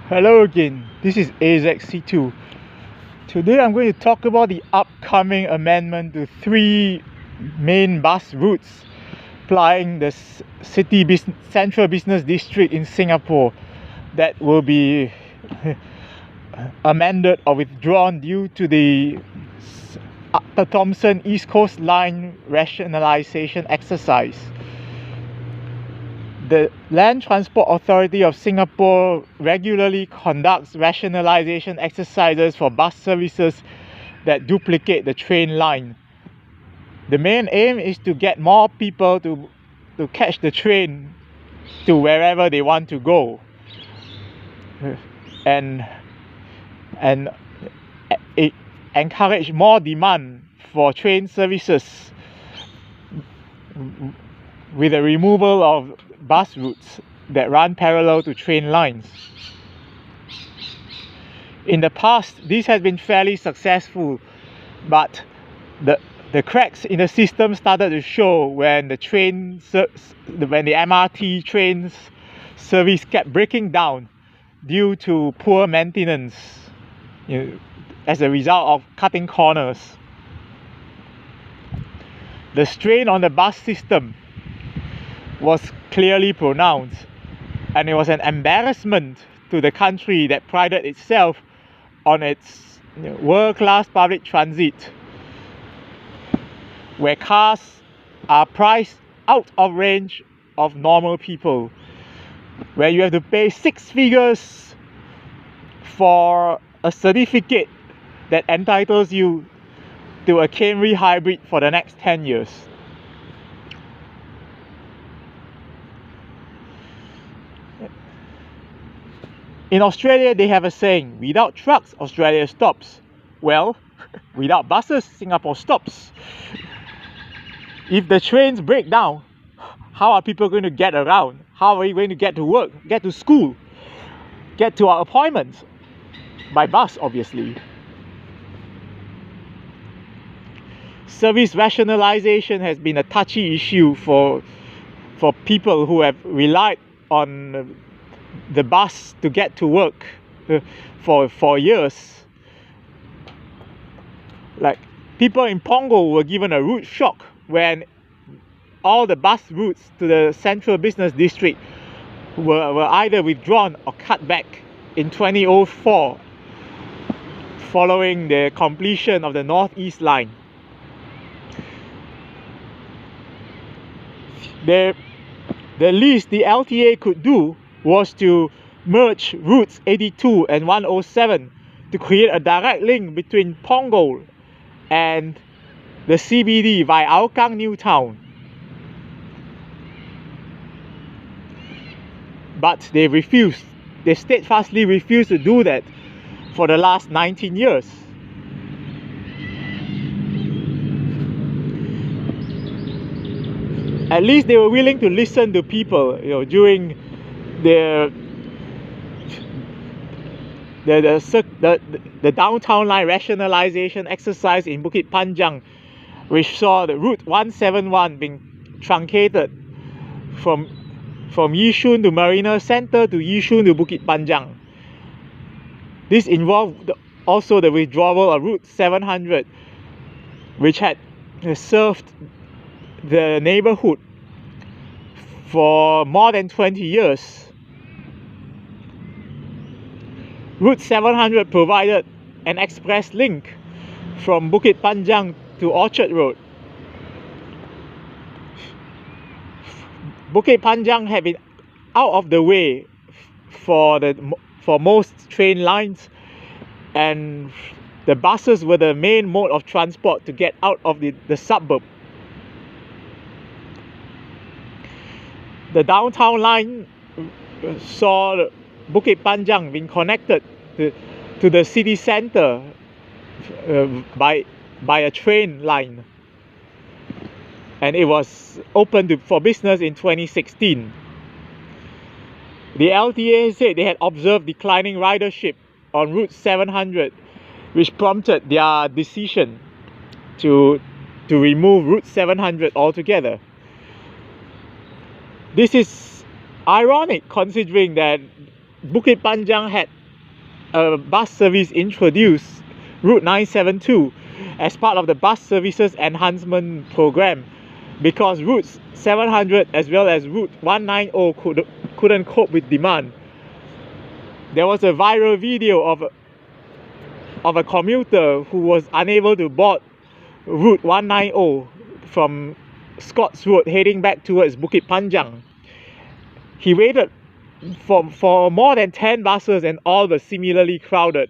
Hello again, this is AZC2. Today I'm going to talk about the upcoming amendment to three main bus routes plying the central business district in Singapore that will be amended or withdrawn due to the Thomson-East Coast Line rationalisation exercise. The Land Transport Authority of Singapore regularly conducts rationalisation exercises for bus services that duplicate the train line. The main aim is to get more people to catch the train to wherever they want to go, and encourage more demand for train services with the removal of bus routes that run parallel to train lines. In the past, this has been fairly successful, but the cracks in the system started to show when the MRT trains service kept breaking down due to poor maintenance, as a result of cutting corners. The strain on the bus system was clearly pronounced, and it was an embarrassment to the country that prided itself on its world-class public transit, where cars are priced out of range of normal people, where you have to pay 6 figures for a certificate that entitles you to a Camry hybrid for the next 10 years. In Australia, they have a saying, without trucks, Australia stops. Well, without buses, Singapore stops. If the trains break down, how are people going to get around? How are we going to get to work, get to school, get to our appointments? By bus, obviously. Service rationalisation has been a touchy issue for people who have relied on the bus to get to work for years. Like, people in Punggol were given a route shock when all the bus routes to the central business district were either withdrawn or cut back in 2004 following the completion of the North-East line. The least the LTA could do was to merge routes 82 and 107 to create a direct link between Punggol and the CBD via Hougang New Town. But they refused. They steadfastly refused to do that for the last 19 years. At least they were willing to listen to people, during the downtown line rationalisation exercise in Bukit Panjang, which saw the route 171 being truncated from Yishun to Marina Centre to Yishun to Bukit Panjang. This involved also the withdrawal of route 700, which had served the neighbourhood for more than 20 years. Route 700 provided an express link from Bukit Panjang to Orchard Road. Bukit Panjang had been out of the way for most train lines, and the buses were the main mode of transport to get out of the suburb. The downtown line saw Bukit Panjang being connected to the city centre by a train line, and it was opened for business in 2016. The LTA said they had observed declining ridership on route 700, which prompted their decision to remove route 700 altogether. This is ironic considering that Bukit Panjang had a bus service introduced, Route 972, as part of the Bus Services Enhancement Program, because routes 700 as well as Route 190 couldn't cope with demand. There was a viral video of a commuter who was unable to board Route 190 from Scotts Road heading back towards Bukit Panjang. He waited for more than 10 buses and all were similarly crowded,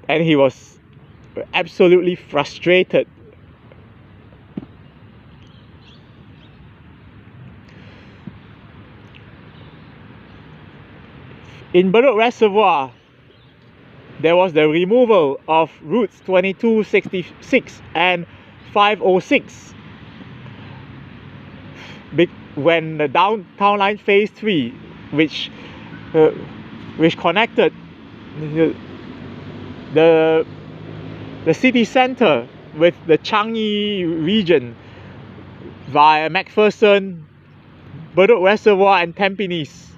and he was absolutely frustrated. In Bedok Reservoir, there was the removal of routes 22, 66 and 506 when the downtown line phase 3, which connected the city center with the Changi region via MacPherson, Bedok Reservoir and Tampines,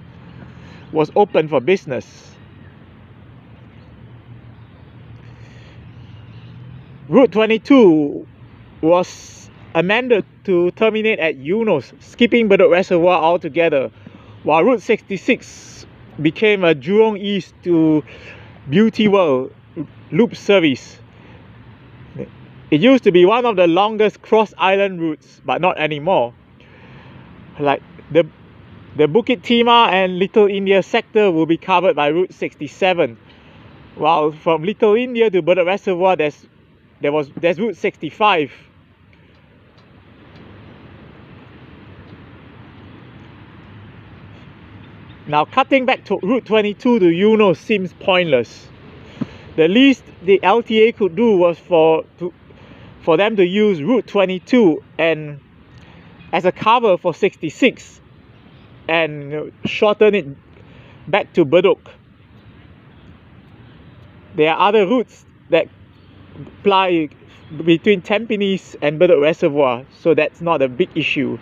was open for business. Route 22 was amended to terminate at Eunos, skipping Bedok Reservoir altogether, while Route 66 became a Jurong East to Beauty World loop service. It used to be one of the longest cross-island routes, but not anymore. Like the Bukit Timah and Little India sector will be covered by Route 67, while from Little India to Bedok Reservoir there's Route 65. Now cutting back to Route 22 to Eunos seems pointless. The least the LTA could do was for them to use Route 22 and as a cover for 66 and shorten it back to Bedok. There are other routes that ply between Tampines and Bedok Reservoir, so that's not a big issue.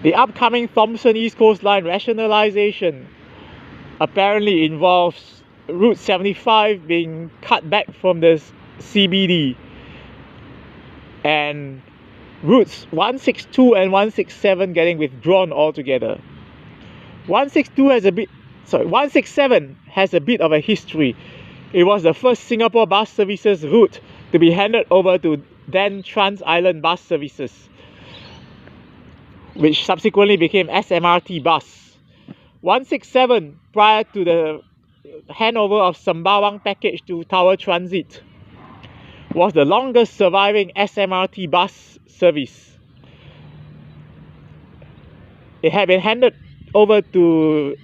The upcoming Thomson-East coastline rationalization apparently involves Route 75 being cut back from the CBD and routes 162 and 167 getting withdrawn altogether. 167 has a bit of a history. It was the first Singapore bus services route to be handed over to then Trans Island Bus Services, which subsequently became SMRT Bus. 167, prior to the handover of Sembawang package to Tower Transit, was the longest surviving SMRT bus service. It had been handed over to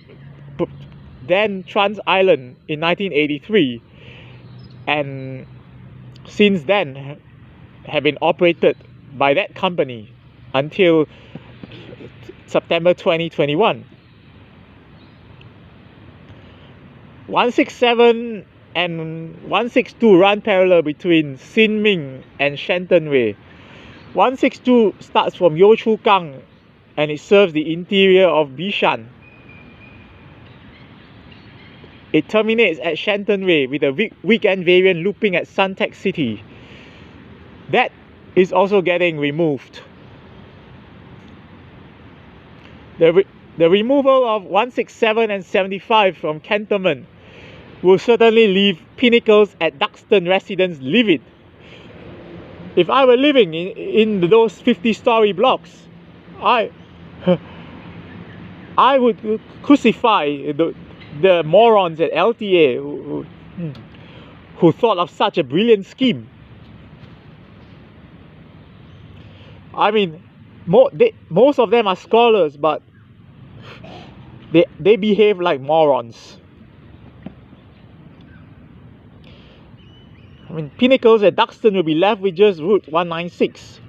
then Trans Island in 1983, and since then have been operated by that company until September 2021. 167 and 162 run parallel between Sin Ming and Shenton Way. 162 starts from Yio Chu Kang and it serves the interior of Bishan. It terminates at Shenton Way with a weekend variant looping at Suntec City. That is also getting removed. The removal of 167 and 75 from Cantonment will certainly leave Pinnacles at Duxton residents livid. If I were living in those 50-story blocks, I would crucify the morons at LTA who thought of such a brilliant scheme. I mean, most of them are scholars, but they behave like morons. I mean, Pinnacles at Duxton will be left with just Route 196.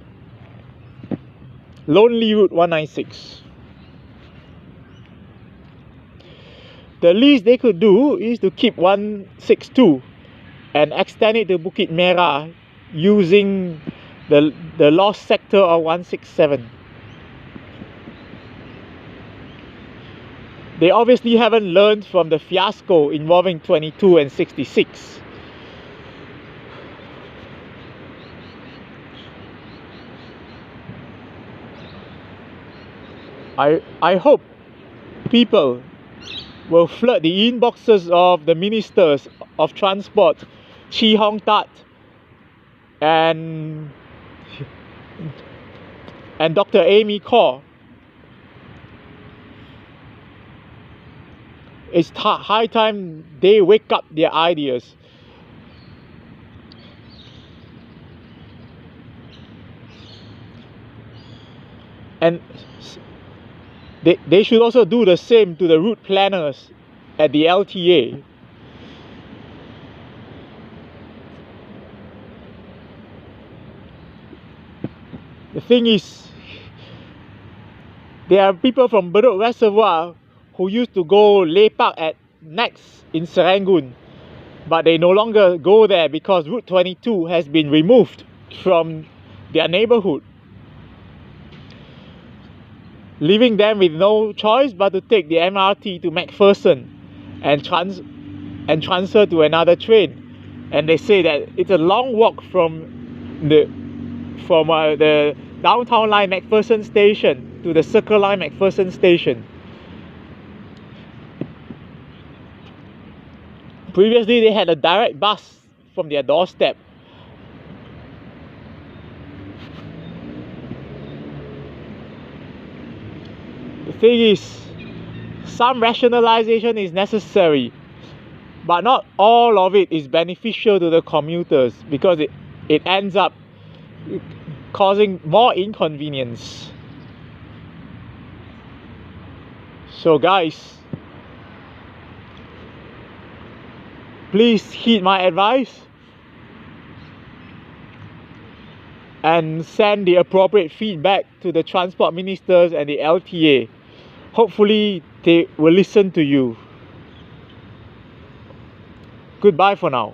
Lonely Route 196. The least they could do is to keep 162 and extend it to Bukit Merah using the lost sector of 167. They obviously haven't learned from the fiasco involving 22 and 66. I hope people will flood the inboxes of the ministers of transport, Chee Hong Tat and Dr. Amy Khor. It's high time they wake up their ideas. And they should also do the same to the route planners at the LTA. The thing is, there are people from Bedok Reservoir who used to go lepak at Next in Serangoon, but they no longer go there because Route 22 has been removed from their neighborhood, leaving them with no choice but to take the MRT to McPherson and transfer to another train. And they say that it's a long walk from the downtown line McPherson station to the Circle Line McPherson station. Previously, they had a direct bus from their doorstep. The thing is, some rationalization is necessary, but not all of it is beneficial to the commuters because it ends up causing more inconvenience. So guys, please heed my advice and send the appropriate feedback to the transport ministers and the LTA. Hopefully they will listen to you. Goodbye for now.